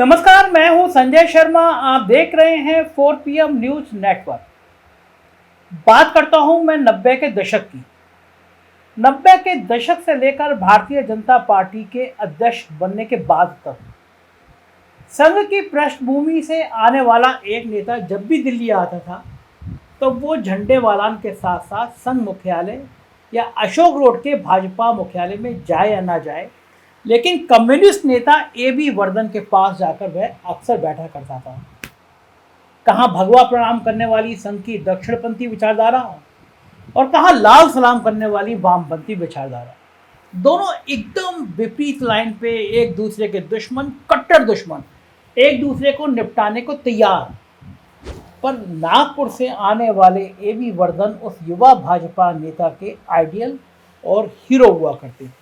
नमस्कार, मैं हूं संजय शर्मा। आप देख रहे हैं 4 PM न्यूज नेटवर्क। बात करता हूं मैं 90 के दशक की। 90 के दशक से लेकर भारतीय जनता पार्टी के अध्यक्ष बनने के बाद तक संघ की पृष्ठभूमि से आने वाला एक नेता जब भी दिल्ली आता था तो वो झंडे वालान के साथ साथ संघ मुख्यालय या अशोक रोड के भाजपा मुख्यालय में जाए या ना जाए, लेकिन कम्युनिस्ट नेता AB वर्धन के पास जाकर वह अक्सर बैठा करता था। कहाँ भगवा प्रणाम करने वाली संघ की दक्षिणपंथी विचारधारा और कहाँ लाल सलाम करने वाली वामपंथी विचारधारा। दोनों एकदम विपरीत लाइन पे, एक दूसरे के दुश्मन, कट्टर दुश्मन, एक दूसरे को निपटाने को तैयार। पर नागपुर से आने वाले AB वर्धन उस युवा भाजपा नेता के आइडियल और हीरो हुआ करते थे।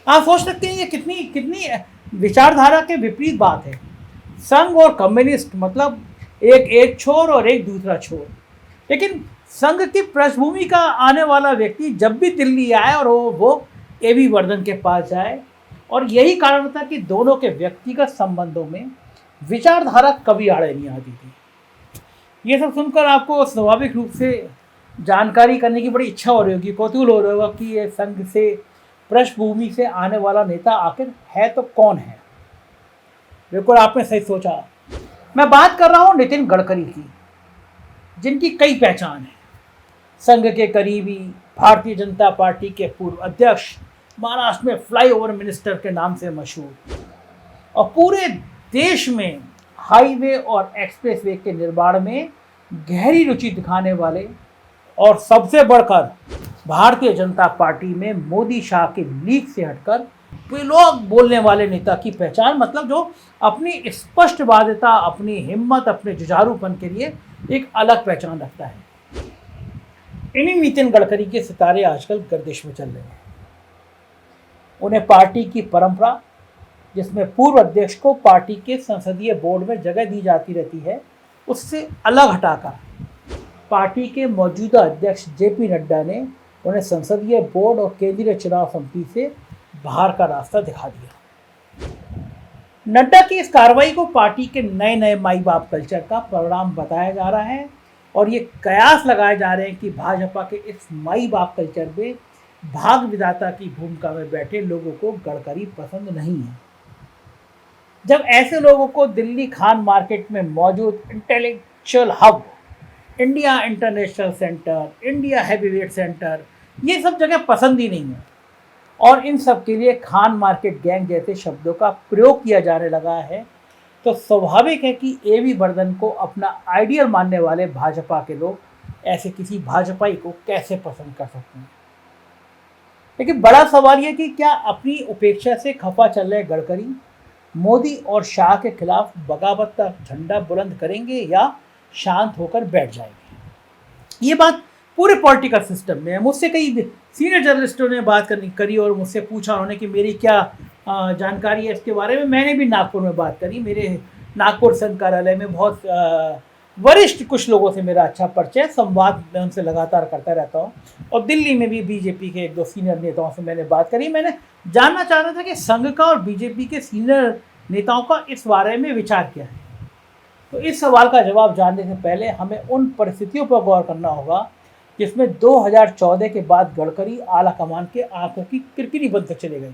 आप सोच सकते हैं ये कितनी विचारधारा के विपरीत बात है। संघ और कम्युनिस्ट मतलब एक छोर और एक दूसरा छोर। लेकिन संघ की पृष्ठभूमि का आने वाला व्यक्ति जब भी दिल्ली आए और वो AB वर्धन के पास जाए, और यही कारण था कि दोनों के व्यक्तिगत संबंधों में विचारधारा कभी आड़े नहीं आती थी। ये सब सुनकर आपको स्वाभाविक रूप से जानकारी करने की बड़ी इच्छा हो रही होगी, कौतूहल हो रहा होगा कि ये संघ से पृष्ठभूमि से आने वाला नेता आखिर है तो कौन है। बिल्कुल आपने सही सोचा, मैं बात कर रहा हूं नितिन गडकरी की, जिनकी कई पहचान है। संघ के करीबी, भारतीय जनता पार्टी के पूर्व अध्यक्ष, महाराष्ट्र में फ्लाईओवर मिनिस्टर के नाम से मशहूर, और पूरे देश में हाईवे और एक्सप्रेसवे के निर्माण में गहरी रुचि दिखाने वाले, और सबसे बढ़कर भारतीय जनता पार्टी में मोदी शाह के लीग से हटकर बेलोग बोलने वाले नेता की पहचान, मतलब जो अपनी स्पष्टवादिता, अपनी हिम्मत, अपने जुझारूपन के लिए एक अलग पहचान रखता है। इन्हीं नितिन गडकरी के सितारे आजकल गर्दिश में चल रहे हैं। उन्हें पार्टी की परंपरा, जिसमें पूर्व अध्यक्ष को पार्टी के संसदीय बोर्ड में जगह दी जाती रहती है, उससे अलग हटाकर पार्टी के मौजूदा अध्यक्ष JP नड्डा ने उन्हें संसदीय बोर्ड और केंद्रीय चुनाव समिति से बाहर का रास्ता दिखा दिया। नड्डा की इस कार्रवाई को पार्टी के नए माई बाप कल्चर का परिणाम बताया जा रहा है, और ये कयास लगाए जा रहे हैं कि भाजपा के इस माई बाप कल्चर में भाग विधाता की भूमिका में बैठे लोगों को गडकरी पसंद नहीं है। जब ऐसे लोगों को दिल्ली खान मार्केट में मौजूद intellectual hub, India international centre, India heavyweight centre, ये सब जगह पसंद ही नहीं है, और इन सब के लिए खान मार्केट गैंग जैसे शब्दों का प्रयोग किया जाने लगा है, तो स्वाभाविक है कि AB वर्धन को अपना आइडियल मानने वाले भाजपा के लोग ऐसे किसी भाजपाई को कैसे पसंद कर सकते हैं। लेकिन बड़ा सवाल यह कि क्या अपनी उपेक्षा से खफा चल रहे गडकरी मोदी और शाह के खिलाफ बगावत का झंडा बुलंद करेंगे या शांत होकर बैठ जाएंगे। ये बात पूरे पॉलिटिकल सिस्टम में है। मुझसे कई सीनियर जर्नलिस्टों ने बात करी और मुझसे पूछा उन्होंने कि मेरी क्या जानकारी है इसके बारे में। मैंने भी नागपुर में बात करी। मेरे नागपुर संघ कार्यालय में बहुत वरिष्ठ कुछ लोगों से मेरा अच्छा परिचय, संवाद मैं उनसे लगातार करता रहता हूँ, और दिल्ली में भी BJP के 1-2 सीनियर नेताओं से मैंने बात करी। मैंने जानना चाह रहा था कि संघ का और BJP के सीनियर नेताओं का इस बारे में विचार क्या है। तो इस सवाल का जवाब जानने से पहले हमें उन परिस्थितियों पर गौर करना होगा जिसमें 2014 के बाद गडकरी आला कमान के आंखों की किरकिरी बनते चले गए थे।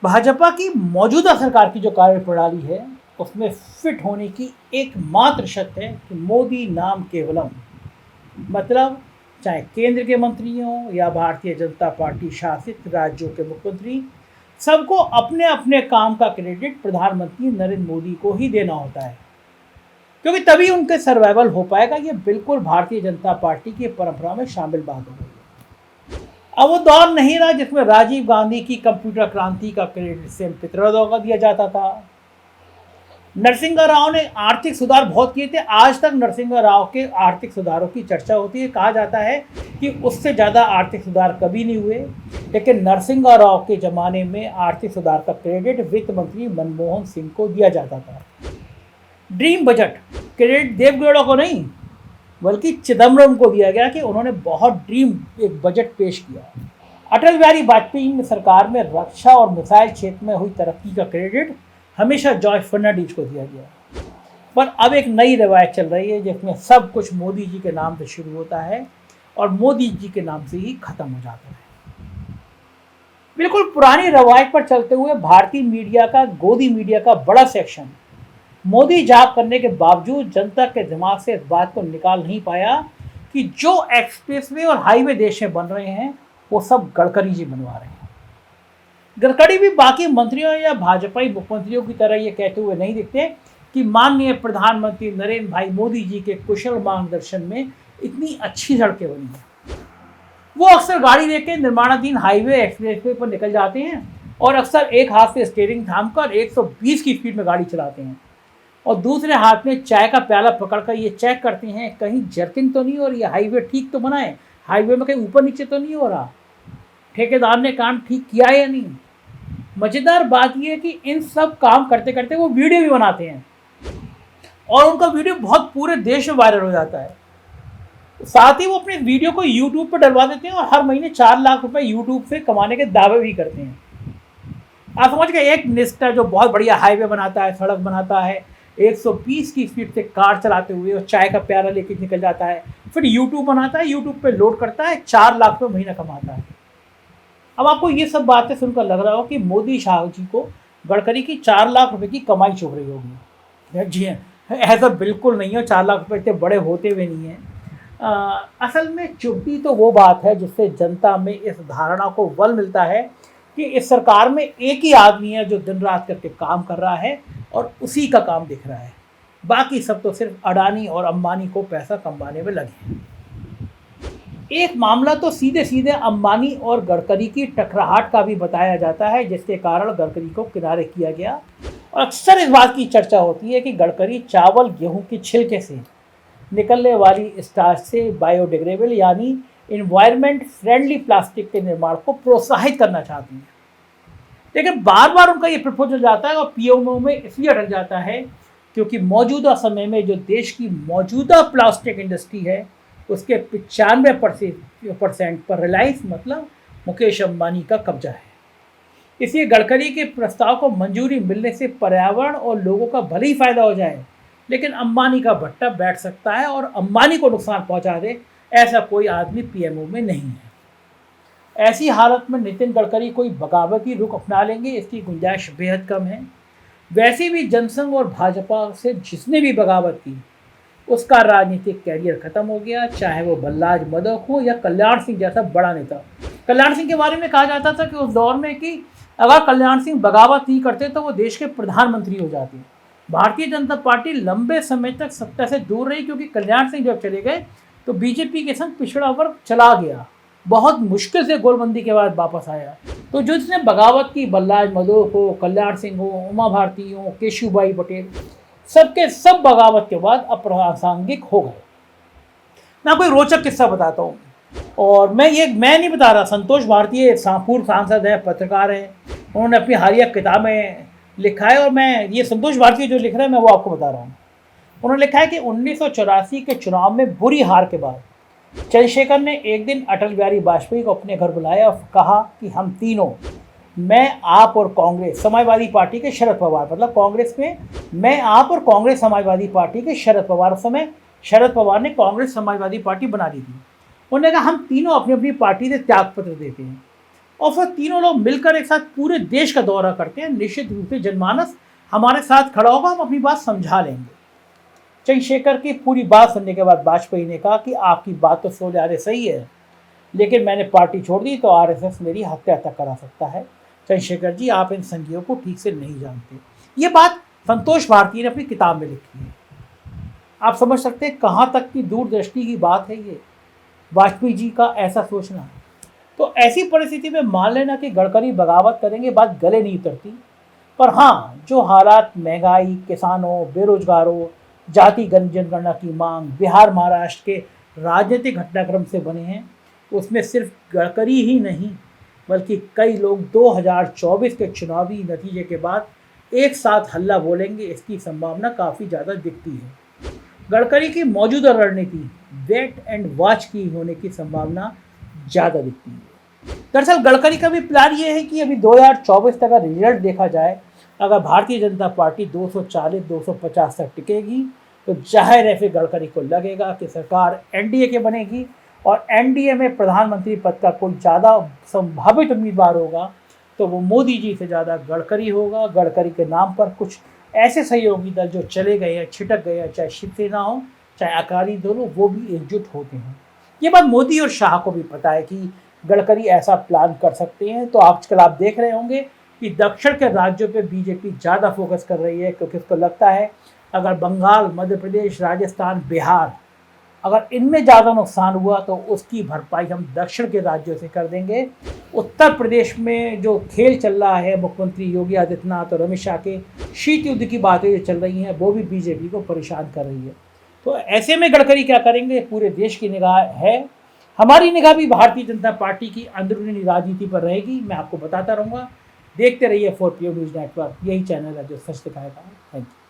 भाजपा की मौजूदा सरकार की जो कार्यप्रणाली है, उसमें फिट होने की एकमात्र शर्त है कि मोदी नाम केवलम, मतलब चाहे केंद्र के मंत्री हों या भारतीय जनता पार्टी शासित राज्यों के मुख्यमंत्री, सबको अपने अपने काम का क्रेडिट प्रधानमंत्री नरेंद्र मोदी को ही देना होता है, क्योंकि तभी उनके सर्वाइवल हो पाएगा। ये बिल्कुल भारतीय जनता पार्टी की परंपरा में शामिल बात हो गई है। अब वो दौर नहीं रहा जिसमें राजीव गांधी की कंप्यूटर क्रांति का क्रेडिट सेम पितृदों को दिया जाता था। नरसिंह राव ने आर्थिक सुधार बहुत किए थे। आज तक नरसिंह राव के आर्थिक सुधारों की चर्चा होती है। कहा जाता है कि उससे ज़्यादा आर्थिक सुधार कभी नहीं हुए, लेकिन नरसिंह राव के ज़माने में आर्थिक सुधार का क्रेडिट वित्त मंत्री मनमोहन सिंह को दिया जाता था। ड्रीम बजट क्रेडिट देवगौड़ा को नहीं, बल्कि चिदम्बरम को दिया गया कि उन्होंने बहुत ड्रीम एक बजट पेश किया। अटल बिहारी वाजपेयी सरकार में रक्षा और मिसाइल क्षेत्र में हुई तरक्की का क्रेडिट हमेशा जॉर्ज फर्नांडिस को दिया गया। पर अब एक नई रवायत चल रही है जिसमें सब कुछ मोदी जी के नाम से शुरू होता है और मोदी जी के नाम से ही खत्म हो जाता है। बिल्कुल पुरानी रवायत पर चलते हुए भारतीय मीडिया का, गोदी मीडिया का बड़ा सेक्शन मोदी जाप करने के बावजूद जनता के दिमाग से इस बात को निकाल नहीं पाया कि जो एक्सप्रेसवे और हाईवे देश में बन रहे हैं वो सब गडकरी जी बनवा रहे हैं। गडकरी भी बाकी मंत्रियों या भाजपाई मुख्यमंत्रियों की तरह ये कहते हुए नहीं दिखते कि माननीय प्रधानमंत्री नरेंद्र भाई मोदी जी के कुशल मार्गदर्शन में इतनी अच्छी सड़कें बनी हैं। वो अक्सर गाड़ी लेकर निर्माणाधीन हाईवे एक्सप्रेसवे पर निकल जाते हैं और अक्सर एक हाथ से स्टीयरिंग थामकर 120 की स्पीड में गाड़ी चलाते हैं और दूसरे हाथ में चाय का प्याला पकड़कर ये चेक करते हैं कहीं जर्किंग तो नहीं हो रही है, हाईवे ठीक तो बना है, हाईवे में कहीं ऊपर नीचे तो नहीं हो रहा, ठेकेदार ने काम ठीक किया है या नहीं। मज़ेदार बात यह है कि इन सब काम करते करते वो वीडियो भी बनाते हैं और उनका वीडियो बहुत पूरे देश में वायरल हो जाता है। साथ ही वो अपने वीडियो को यूट्यूब पर डलवा देते हैं और हर महीने 4 लाख रुपए यूट्यूब से कमाने के दावे भी करते हैं। आप समझ गए, एक मिनिस्टर जो बहुत बढ़िया हाईवे बनाता है, सड़क बनाता है, 120 की स्पीड से कार चलाते हुए और चाय का प्याला लेके निकल जाता है, फिर यूट्यूब बनाता है, यूट्यूब पे लोड करता है, 4 लाख रुपये महीना कमाता है। अब आपको ये सब बातें सुनकर लग रहा हो कि मोदी शाह जी को गडकरी की 4 लाख रुपए की कमाई चुभ रही होगी। जी हाँ, ऐसा बिल्कुल नहीं है, 4 लाख रुपये इतने बड़े होते हुए नहीं हैं। असल में चुभती तो वो बात है जिससे जनता में इस धारणा को बल मिलता है कि इस सरकार में एक ही आदमी है जो दिन रात करके काम कर रहा है और उसी का काम दिख रहा है, बाकी सब तो सिर्फ अडानी और अंबानी को पैसा कमाने में लगे हैं। एक मामला तो सीधे सीधे अंबानी और गडकरी की टकराहट का भी बताया जाता है जिसके कारण गडकरी को किनारे किया गया और अक्सर इस बात की चर्चा होती है कि गडकरी चावल गेहूं की छिलके से निकलने वाली स्टार्च से बायोडिग्रेडेबल यानी इन्वायरमेंट फ्रेंडली प्लास्टिक के निर्माण को प्रोत्साहित करना चाहती हैं, लेकिन बार बार उनका ये प्रपोजल जाता है और पीएमओ में इसलिए अटक जाता है क्योंकि मौजूदा समय में जो देश की मौजूदा प्लास्टिक इंडस्ट्री है उसके 95% पर रिलायंस मतलब मुकेश अंबानी का कब्जा है। इसलिए गडकरी के प्रस्ताव को मंजूरी मिलने से पर्यावरण और लोगों का भले ही फायदा हो जाए, लेकिन अंबानी का भट्टा बैठ सकता है और अंबानी को नुकसान पहुंचा दे, ऐसा कोई आदमी पीएमओ में नहीं है। ऐसी हालत में नितिन गडकरी कोई बगावती रुख अपना लेंगे इसकी गुंजाइश बेहद कम है। वैसे भी जनसंघ और भाजपा से जिसने भी बगावत की उसका राजनीतिक कैरियर खत्म हो गया, चाहे वो बल्लाज मदक हो या कल्याण सिंह जैसा बड़ा नेता। कल्याण सिंह के बारे में कहा जाता था कि उस दौर में कि अगर कल्याण सिंह बगावत नहीं करते तो वो देश के प्रधानमंत्री हो जाते। भारतीय जनता पार्टी लंबे समय तक सत्ता से दूर रही क्योंकि कल्याण सिंह जब चले गए तो बीजेपी के संग पिछड़ा वर्ग चला गया, बहुत मुश्किल से गोलबंदी के बाद वापस आया। तो जो जिसने बगावत की, बल्लाज मदोक हो, कल्याण सिंह हो, उमा भारती हो, केशुभाई पटेल, सबके सब बगावत के बाद अप्रासंगिक हो गए। मैं आपको एक रोचक किस्सा बताता हूँ और मैं नहीं बता रहा, संतोष भारतीय पूर्व सांसद है, पत्रकार हैं, उन्होंने अपनी हालिया किताबें लिखा है और मैं ये संतोष भारतीय जो लिख रहे हैं मैं वो आपको बता रहा हूँ। उन्होंने लिखा है कि 1984 के चुनाव में बुरी हार के बाद चंद्रशेखर ने एक दिन अटल बिहारी वाजपेयी को अपने घर बुलाया और कहा कि हम तीनों, मैं, आप और कांग्रेस समाजवादी पार्टी के शरद पवार, मतलब कांग्रेस में मैं, आप और कांग्रेस समाजवादी पार्टी के शरद पवार, उस समय शरद पवार ने कांग्रेस समाजवादी पार्टी बना दी थी। उन्होंने कहा हम तीनों अपनी अपनी पार्टी से त्यागपत्र देते हैं और फिर तीनों लोग मिलकर एक साथ पूरे देश का दौरा करते हैं, निश्चित रूप से जनमानस हमारे साथ खड़ा होगा, हम अपनी बात समझा लेंगे। चंद्रशेखर की पूरी बात सुनने के बाद वाजपेयी ने कहा कि आपकी बात तो सो जा सही है, लेकिन मैंने पार्टी छोड़ दी तो आरएसएस मेरी हत्या तक करा सकता है। चंद्रशेखर जी, आप इन संज्ञों को ठीक से नहीं जानते। ये बात संतोष भारती ने अपनी किताब में लिखी है। आप समझ सकते हैं कहाँ तक की दूरदृष्टि की बात है ये, वाजपेयी जी का ऐसा सोचना। तो ऐसी परिस्थिति में मान लेना कि गडकरी बगावत करेंगे बात गले नहीं उतरती, पर हाँ, जो हालात महंगाई, किसानों, बेरोजगारों, जाति जनगणना की मांग, बिहार महाराष्ट्र के राजनीतिक घटनाक्रम से बने हैं, उसमें सिर्फ गडकरी ही नहीं बल्कि कई लोग 2024 के चुनावी नतीजे के बाद एक साथ हल्ला बोलेंगे, इसकी संभावना काफ़ी ज़्यादा दिखती है। गडकरी की मौजूदा रणनीति वेट एंड वॉच की होने की संभावना ज़्यादा दिखती है। दरअसल गडकरी का भी प्लान ये है कि अभी 2024 तक का रिजल्ट देखा जाए अगर भारतीय जनता पार्टी 240-250 तक टिकेगी तो जाहिर है फिर गडकरी को लगेगा कि सरकार एनडीए के बनेगी और एनडीए में प्रधानमंत्री पद का कोई ज़्यादा संभावित उम्मीदवार होगा तो वो मोदी जी से ज़्यादा गडकरी होगा। गडकरी के नाम पर कुछ ऐसे सहयोगी दल जो चले गए हैं, छिटक गए हैं, चाहे शिवसेना हो चाहे अकाली दल हो, वो भी एकजुट होते हैं। ये बात मोदी और शाह को भी पता है कि गडकरी ऐसा प्लान कर सकते हैं। तो आजकल आप देख रहे होंगे कि दक्षिण के राज्यों पे बीजेपी ज़्यादा फोकस कर रही है, क्योंकि उसको लगता है अगर बंगाल, मध्य प्रदेश, राजस्थान, बिहार अगर इनमें ज़्यादा नुकसान हुआ तो उसकी भरपाई हम दक्षिण के राज्यों से कर देंगे। उत्तर प्रदेश में जो खेल चल रहा है, मुख्यमंत्री योगी आदित्यनाथ और अमित शाह के शीत युद्ध की बातें जो चल रही हैं वो भी बीजेपी को परेशान कर रही है। तो ऐसे में गडकरी क्या करेंगे, पूरे देश की निगाह है। हमारी निगाह भी भारतीय जनता पार्टी की अंदरूनी राजनीति पर रहेगी। मैं आपको बताता रहूँगा। देखते रहिए 4PM न्यूज़ नेटवर्क, यही चैनल है जो सच दिखाएगा। Thank you.